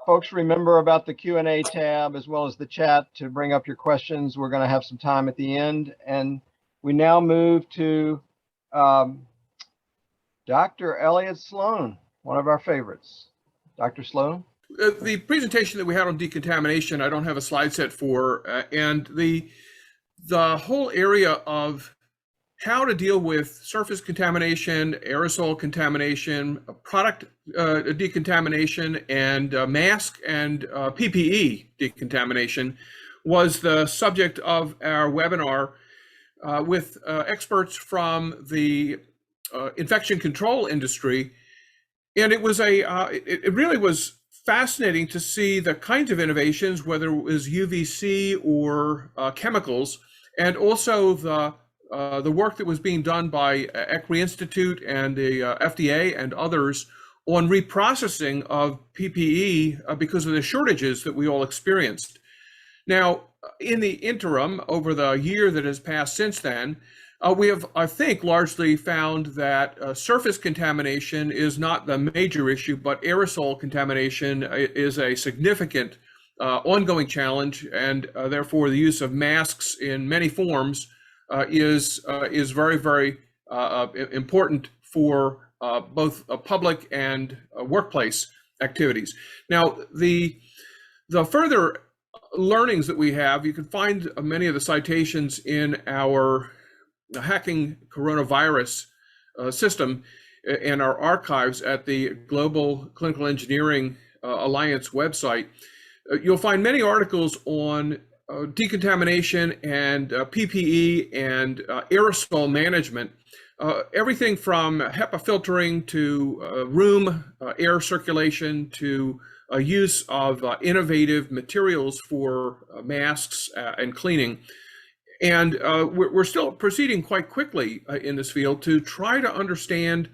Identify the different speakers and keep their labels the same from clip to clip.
Speaker 1: folks remember about the Q&A tab as well as the chat to bring up your questions. We're going to have some time at the end. And we now move to Dr. Elliot Sloan, one of our favorites. Dr. Sloan?
Speaker 2: The presentation that we had on decontamination, I don't have a slide set for, and the whole area of how to deal with surface contamination, aerosol contamination, product decontamination, and mask and PPE decontamination was the subject of our webinar with experts from the infection control industry. And it was it really was fascinating to see the kinds of innovations, whether it was UVC or chemicals, and also the work that was being done by ECRI Institute and the FDA and others on reprocessing of PPE because of the shortages that we all experienced. Now, in the interim, over the year that has passed since then, we have, I think, largely found that surface contamination is not the major issue, but aerosol contamination is a significant ongoing challenge, and therefore the use of masks in many forms is very, very important for both public and workplace activities. Now, the further learnings that we have, you can find many of the citations in our Hacking Coronavirus system in our archives at the Global Clinical Engineering Alliance website. You'll find many articles on decontamination and PPE and aerosol management, everything from HEPA filtering to room air circulation to use of innovative materials for masks and cleaning. And we're still proceeding quite quickly in this field to try to understand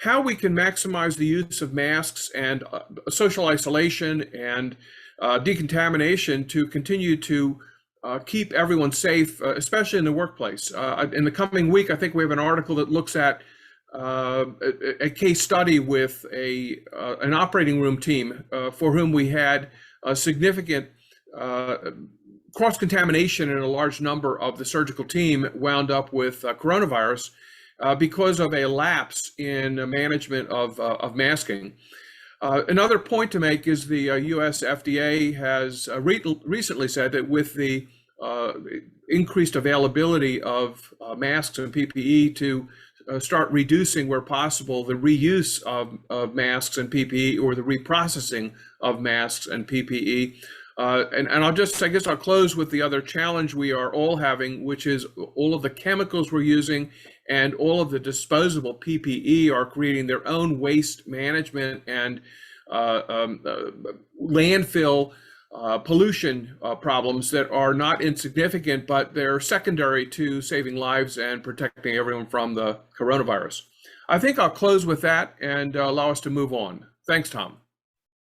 Speaker 2: how we can maximize the use of masks and social isolation and decontamination to continue to keep everyone safe, especially in the workplace. In the coming week, I think we have an article that looks at a case study with an operating room team for whom we had a significant cross-contamination in a large number of the surgical team wound up with coronavirus because of a lapse in management of masking. Another point to make is the US FDA has recently said that with the increased availability of masks and PPE to start reducing where possible the reuse of masks and PPE or the reprocessing of masks and PPE. And I guess I'll close with the other challenge we are all having, which is all of the chemicals we're using and all of the disposable PPE are creating their own waste management and landfill pollution problems that are not insignificant, but they're secondary to saving lives and protecting everyone from the coronavirus. I think I'll close with that and allow us to move on. Thanks, Tom.